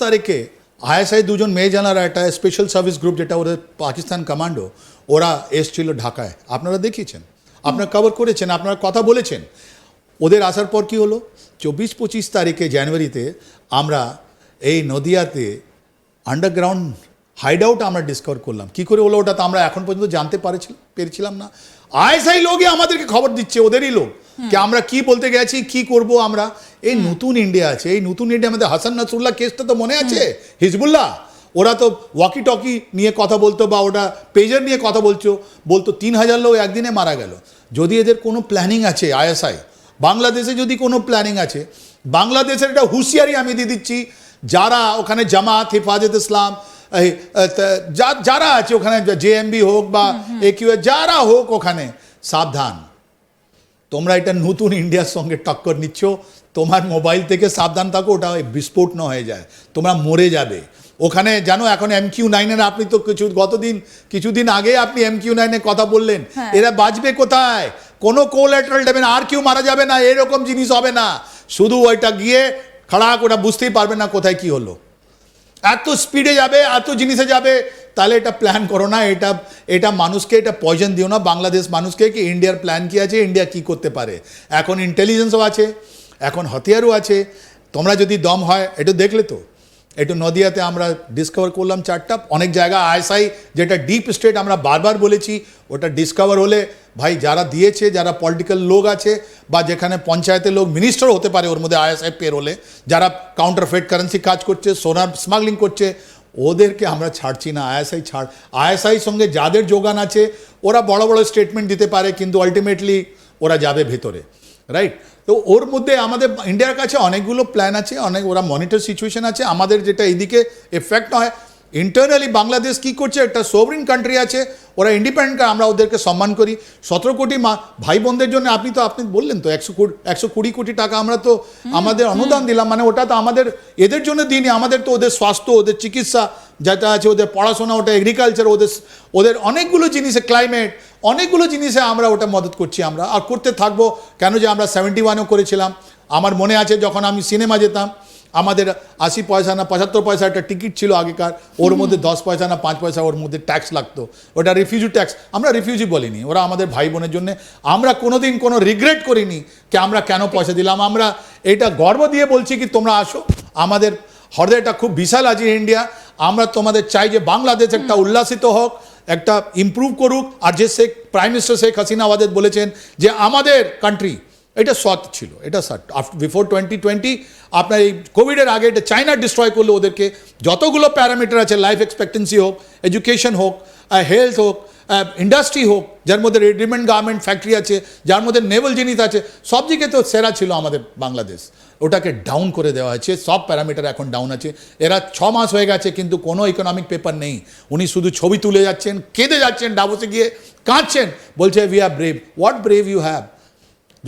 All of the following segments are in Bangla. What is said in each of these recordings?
তারিখে আইএসআই দুজন মেয়ে জানার একটা স্পেশাল সার্ভিস গ্রুপ যেটা ওদের পাকিস্তান কমান্ডো ওরা এসছিল ঢাকায়, আপনারা দেখিয়েছেন, আপনারা কভার করেছেন, আপনারা কথা বলেছেন। ওদের আসার পর কি হলো, 24-25 তারিখে জানুয়ারিতে আমরা এই নদিয়াতে আন্ডারগ্রাউন্ড হাইড আউট আমরা ডিসকভার করলাম। কি করে হলো ওটা তো আমরা এখন পর্যন্ত জানতে পেরেছিলাম না। আইএসআই লোকই আমাদেরকে খবর দিচ্ছে, ওদেরই লোক, কি আমরা কি বলতে গেছি, কি করব আমরা। এই নতুন ইন্ডিয়া আছে, এই নতুন ইন্ডিয়া আমাদের হাসান নাসরুল্লাহ কেসটা তো মনে আছে, হিজবুল্লাহ ওরা তো ওয়াকি টকি নিয়ে কথা বলতো বা ওটা পেজার নিয়ে কথা বলতো 3000 লোক একদিনে মারা গেল। যদি এদের কোনো প্ল্যানিং আছে আইএসআই, বাংলাদেশে যদি কোনো প্ল্যানিং আছে, বাংলাদেশের একটা হুঁশিয়ারি আমি দিয়ে দিচ্ছি, যারা ওখানে জামাত, হেফাজত ইসলাম, যারা আছে ওখানে, জেএমবি হোক বা একিউ, যারা হোক ওখানে, সাবধান, তোমরা এটা নতুন ইন্ডিয়ার সঙ্গে টক্কর নিচ্ছ। তোমার মোবাইল থেকে সাবধান থাকো, ওটা বিস্ফোট না হয়ে যায়, তোমরা মরে যাবে ওখানে। জানো এখন MQ9 আপনি তো কিছুদিন আগে আপনি MQ9 কথা বললেন, এরা বাঁচবে কোথায়? কোনো কোল্যাটারাল দেবে না, আর কেউ মারা যাবে না, এরকম জিনিস হবে না। শুধু ওইটা গিয়ে খাড়াক, ওটা বুঝতেই পারবে না কোথায় কি হলো। এত স্পিডে যাবে, এত জিনিসে যাবে, তাহলে এটা প্ল্যান করো না, এটা মানুষকে এটা পয়জন দিও না, বাংলাদেশ মানুষকে, কি ইন্ডিয়ার প্ল্যান কি আছে, ইন্ডিয়া কি করতে পারে। এখন ইন্টেলিজেন্সও আছে, এখন হাতিয়ারও আছে, তোমরা যদি দম হয় একটু দেখলে তো। একটু নদিয়াতে আমরা ডিসকভার করলাম 4টা, অনেক জায়গা আইএসআই যেটা ডিপ স্টেট আমরা বারবার বলেছি, ওটা ডিসকভার হলে ভাই যারা দিয়েছে, যারা পলিটিক্যাল লোক আছে বা যেখানে পঞ্চায়েতের লোক, মিনিস্টার হতে পারে ওর মধ্যে আইএসআই পের হলে, যারা কাউন্টারফেট কারেন্সি কাজ করছে, সোনার স্মাগলিং করছে, ওদেরকে আমরা ছাড়ছি না। আইএসআই সঙ্গে যাদের যোগান আছে ওরা বড় বড় স্টেটমেন্ট দিতে পারে, কিন্তু আলটিমেটলি ওরা যাবে ভেতরে, রাইট? তো ওর মধ্যে আমাদের ইন্ডিয়ার কাছে অনেকগুলো প্ল্যান আছে, অনেক ওরা মনিটর সিচুয়েশন আছে। আমাদের যেটা এইদিকে এফেক্ট হয়, ইন্টারনালি বাংলাদেশ কি করছে, একটা সোভরিন কান্ট্রি আছে, ওরা ইন্ডিপেন্ডেন্ট, আমরা ওদেরকে সম্মান করি। 17 কোটি ভাই বোনদের জন্য আপনি বললেন তো 120 কোটি টাকা আমরা তো আমাদের অনুদান দিলাম, মানে ওটা তো আমাদের এদের জন্য দিইনি, আমাদের তো ওদের স্বাস্থ্য, ওদের চিকিৎসা যেটা আছে, ওদের পড়াশোনা, ওটা এগ্রিকালচার, ওদের অনেকগুলো জিনিসে, ক্লাইমেট, অনেকগুলো জিনিসে আমরা ওটা মদত করছি, আমরা আর করতে থাকবো। কেন যে আমরা 71-ও করেছিলাম। আমার মনে আছে যখন আমি সিনেমা যেতাম, আমাদের 80 পয়সা না 75 পয়সা একটা টিকিট ছিল আগেকার, ওর মধ্যে 10 পয়সা না 5 পয়সা ওর মধ্যে ট্যাক্স লাগতো, ওটা রিফিউজি ট্যাক্স। আমরা রিফিউজি বলিনি, ওরা আমাদের ভাই বোনের জন্য, আমরা কোনোদিন কোনো রিগ্রেট করিনি কি আমরা কেন পয়সা দিলাম। আমরা এটা গর্ব দিয়ে বলছি কি তোমরা আসো, আমাদের হৃদয়টা খুব বিশাল আছে ইন্ডিয়া। আমরা তোমাদের চাই যে বাংলাদেশ একটা উল্লাসিত হোক, একটা ইমপ্রুভ করুক। আর যে প্রাইম মিনিস্টার শেখ হাসিনা আমাদের বলেছেন যে আমাদের কান্ট্রি, এটা সৎ ছিল, এটা বিফোর 2020 আপনার এই কোভিডের আগে এটা চায়না ডিস্ট্রয় করলো ওদেরকে। যতগুলো প্যারামিটার আছে, লাইফ এক্সপেক্টেন্সি হোক, এডুকেশন হোক, হেলথ হোক, ইন্ডাস্ট্রি হোক, যার মধ্যে রেডিমেড গার্মেন্ট ফ্যাক্টরি আছে, যার মধ্যে নেভাল জিনিস আছে, সব দিকে তো সেরা ছিল আমাদের বাংলাদেশ। ওটাকে ডাউন করে দেওয়া হয়েছে, সব প্যারামিটার এখন ডাউন আছে। এরা 6 মাস হয়ে গেছে কিন্তু কোনো ইকোনমিক পেপার নেই। উনি শুধু ছবি তুলে যাচ্ছেন, কেঁদে যাচ্ছেন, ডাবসে গিয়ে কাঁদছেন, বলছে we are brave. What brave you have?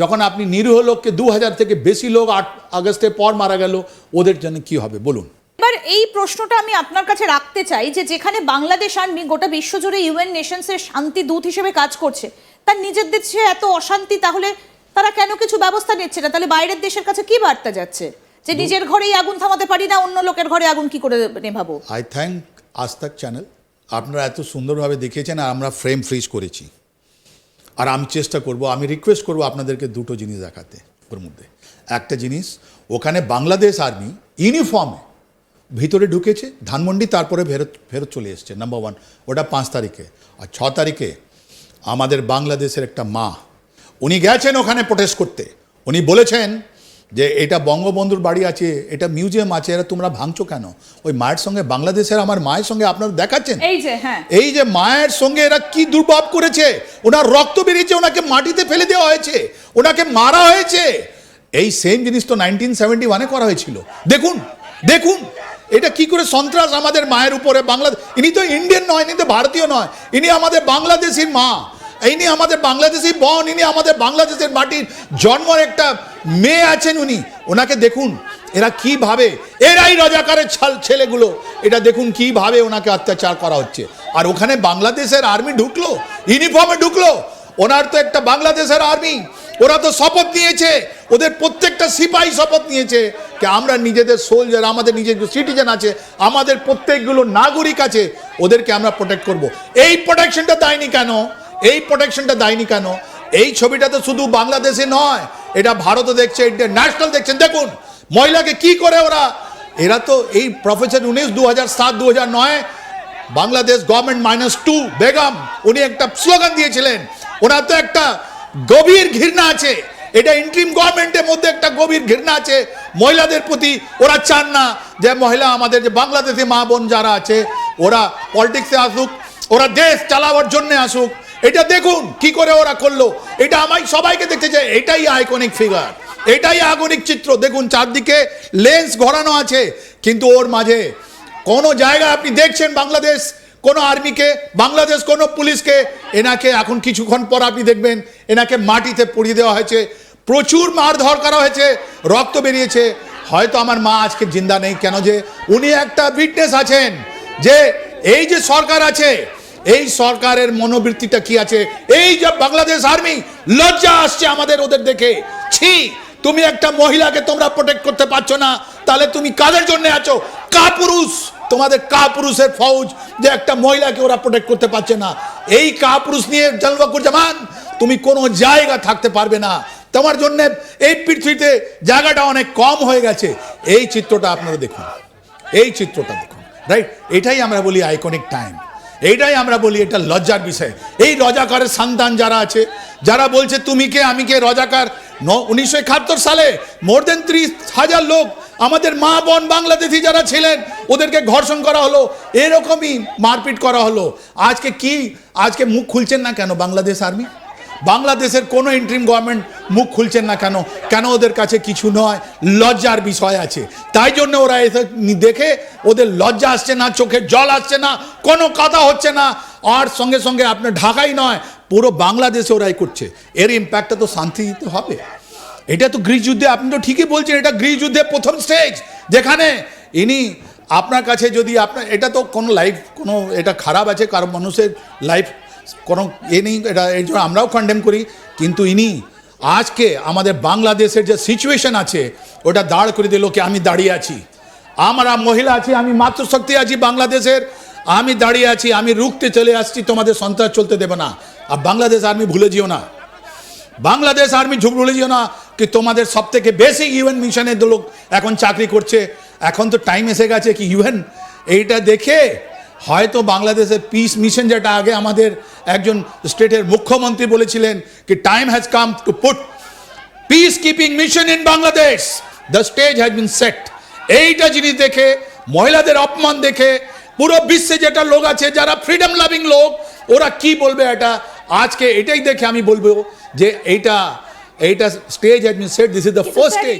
যখন আপনি নিরীহ লোককে 2000 থেকে বেশি লোক 8 আগস্টের পর মারা গেল, ওদের জন্য কি হবে বলুন? এবার এই প্রশ্নটা আমি আপনার কাছে রাখতে চাই যে যেখানে বাংলাদেশ আর্মি গোটা বিশ্বজুড়ে UN নেশনসের শান্তি দূত হিসেবে কাজ করছে, তার নিজের দেশে এত অশান্তি, তাহলে তারা কেন কিছু ব্যবস্থা নিচ্ছে না? তাহলে বাইরের দেশের কাছে কি বার্তা যাচ্ছে যে নিজের ঘরেই আগুন থামাতে পারি না, অন্য লোকের ঘরে আগুন কি করে নেভাবো? আই থ্যাঙ্ক আজ তাক চ্যানেল, আপনারা এত সুন্দরভাবে দেখিয়েছেন আর আমরা ফ্রেম ফ্রিজ করেছি। আর আমি চেষ্টা করব, আমি রিকোয়েস্ট করব আপনাদেরকে দুটো জিনিস দেখাতে। ওর মধ্যে একটা জিনিস, ওখানে বাংলাদেশ আর্মি ইউনিফর্মে ভিতরে ঢুকেছে ধানমন্ডি, তারপরে ফেরত চলে এসছে, নাম্বার 1। ওটা 5 তারিখে। আর 6 তারিখে আমাদের বাংলাদেশের একটা মা, উনি গেছেন ওখানে প্রোটেস্ট করতে। উনি বলেছেন যে এটা বঙ্গবন্ধুর বাড়ি আছে, এটা মিউজিয়াম আছে, এরা তোমরা ভাঙছো কেন? ওই মায়ের সঙ্গে, বাংলাদেশের আমার মায়ের সঙ্গে আপনারা দেখাচ্ছেন, এই যে মায়ের সঙ্গে এরা কি দুর্ভাব করেছে, ওনার রক্ত বেরিয়েছে, ওনাকে মাটিতে ফেলে দেওয়া হয়েছে, ওনাকে মারা হয়েছে। এই সেম জিনিস তো 1971-এ করা হয়েছিল। দেখুন দেখুন এটা কি করে সন্ত্রাস আমাদের মায়ের উপরে। ইনি তো ইন্ডিয়ান নয়, ইনি তো ভারতীয় নয়, ইনি আমাদের বাংলাদেশি মা, ইনি আমাদের বাংলাদেশি বোন, ইনি আমাদের বাংলাদেশের মাটির জন্মের একটা মেয়ে আছেন উনি। ওনাকে দেখুন এরা কিভাবে, এরাই রাজাকারের ছেলেগুলো, এটা দেখুন কিভাবে ওনাকে অত্যাচার করা হচ্ছে। আর ওখানে বাংলাদেশের আর্মি ঢুকলো, ইউনিফর্মে ঢুকলো। ওনার তো একটা বাংলাদেশের আর্মি, ওরা তো শপথ নিয়েছে, ওদের প্রত্যেকটা সিপাহী শপথ নিয়েছে যে আমরা নিজেদের সোলজার, আমাদের নিজেদের সিটিজেন আছে, আমাদের প্রত্যেকগুলো নাগরিক আছে, ওদেরকে আমরা প্রোটেক্ট করব। এই প্রোটেকশনটা দেয়নি কেন? এই প্রোটেকশনটা দেয়নি কেন? এই ছবিটা তো শুধু বাংলাদেশে নয়, এটা ভারতও দেখছে, ইন্টারন্যাশনাল দেখছেন। দেখুন মহিলাকে কি করে ওরা, এরা তো এই প্রফেসর 2007-2009 বাংলাদেশ গভর্নমেন্ট -2 বেগম উনি একটা স্লোগান দিয়েছিলেন, ওনার তো একটা গভীর ঘৃণা আছে, এটা ইন্টারিম গভর্নমেন্টের মধ্যে একটা গভীর ঘৃণা আছে মহিলাদের প্রতি। ওরা চান না যে মহিলা আমাদের যে বাংলাদেশি মা বোন যারা আছে ওরা পলিটিক্সে আসুক, ওরা দেশ চালাবার জন্য আসুক। এটা দেখুন কি করে ওরা করলো, এটা আমায় সবাইকে দেখতে চাই। এটাই আইকনিক ফিগার, এটাই আইকনিক চিত্র। দেখুন চারদিকে লেন্স ঘোরানো আছে, কিন্তু ওর মাঝে কোনো জায়গায় আপনি দেখছেন বাংলাদেশ কোনো আর্মিকে, বাংলাদেশ কোনো পুলিশকে, এনাকে এখন কিছুক্ষণ পর আপনি দেখবেন এনাকে মাটিতে পুড়িয়ে দেওয়া হয়েছে, প্রচুর মারধর করা হয়েছে, রক্ত বেরিয়েছে। হয়তো আমার মা আজকে জিন্দা নেই কেন, যে উনি একটা উইটনেস আছেন যে এই যে সরকার আছে, এই সরকারের মনোবৃত্তিটা কি আছে। এই যে বাংলাদেশ আর্মি, লজ্জা আসছে আমাদের ওদের দেখে, ছি তুমি একটা মহিলাকে তোমরা প্রোটেক্ট করতে পারছো না, তাহলে তুমি কাদের জন্য আছো? কাপুরুষ, তোমাদের কাপুরুষের ফৌজ, যে একটা মহিলাকে ওরা প্রোটেক্ট করতে পারছে না। এই কাপুরুষ নিয়ে জামান তুমি কোনো জায়গা থাকতে পারবে না, তোমার জন্য এই পৃথিবীতে জায়গাটা অনেক কম হয়ে গেছে। এই চিত্রটা আপনারা দেখুন, এই চিত্রটা দেখুন, রাইট? এটাই আমরা বলি আইকনিক টাইম, এইটাই আমরা বলি এটা লজ্জার বিষয়। এই রজাকারের সন্তান যারা আছে, যারা বলছে তুমি কে আমি কে, রজাকার 1971 সালে মোর দেন 30,000 লোক আমাদের মা বোন বাংলাদেশি যারা ছিলেন ওদেরকে ধর্ষণ করা হলো, এরকমই মারপিট করা হলো। আজকে কি, আজকে মুখ খুলছেন না কেন বাংলাদেশ আর্মি? বাংলাদেশের কোনো ইন্টারিম গভর্নমেন্ট মুখ খুলছেন না কেন? কেন ওদের কাছে কিছু নয়, লজ্জার বিষয় আছে, তাই জন্য ওরা এসে দেখে ওদের লজ্জা আসছে না, চোখে জল আসছে না, কোনো কথা হচ্ছে না। আর সঙ্গে সঙ্গে আপনার ঢাকাই নয়, পুরো বাংলাদেশে ওরাই করছে। এর ইম্প্যাক্টটা তো শান্তি দিতে হবে। এটা তো গৃহযুদ্ধে, আপনি তো ঠিকই বলছেন, এটা গৃহযুদ্ধের প্রথম স্টেজ, যেখানে ইনি আপনার কাছে যদি আপনার, এটা তো কোনো লাইফ, কোনো এটা খারাপ আছে, কারণ মানুষের লাইফ কোনো নেই, এটা এই জন্য আমরাও কন্ডেম করি, কিন্তু ইনি আজকে আমাদের বাংলাদেশের যে সিচুয়েশন আছে ওটা দাঁড় করে দিল কি আমি দাঁড়িয়ে আছি, আমরা মহিলা আছি, আমি মাতৃশক্তি আছি বাংলাদেশের, আমি দাঁড়িয়ে আছি, আমি রুখতে চলে আসছি, তোমাদের সন্ত্রাস চলতে দেবে না। আর বাংলাদেশ আর্মি ভুলে যেও না, বাংলাদেশ আর্মি ভুলে যেও না কি তোমাদের সব থেকে বেশি ইউএন মিশনের লোক এখন চাকরি করছে। এখন তো টাইম এসে গেছে কি ইউএন এইটা দেখে হয়তো বাংলাদেশের পিস মিশন, যেটা আগে আমাদের একজন স্টেটের মুখ্যমন্ত্রী বলেছিলেন কি time has come to put peace keeping mission in Bangladesh, the stage has been set. এইটা জিনিস দেখে, মহিলাদের অপমান দেখে পুরো বিশ্বে যেটা লোক আছে যারা ফ্রিডম লাভিং লোক, ওরা কি বলবে এটা আজকে, এটাই দেখে আমি বলবো যে এইটা stage has been set, this is the first stage.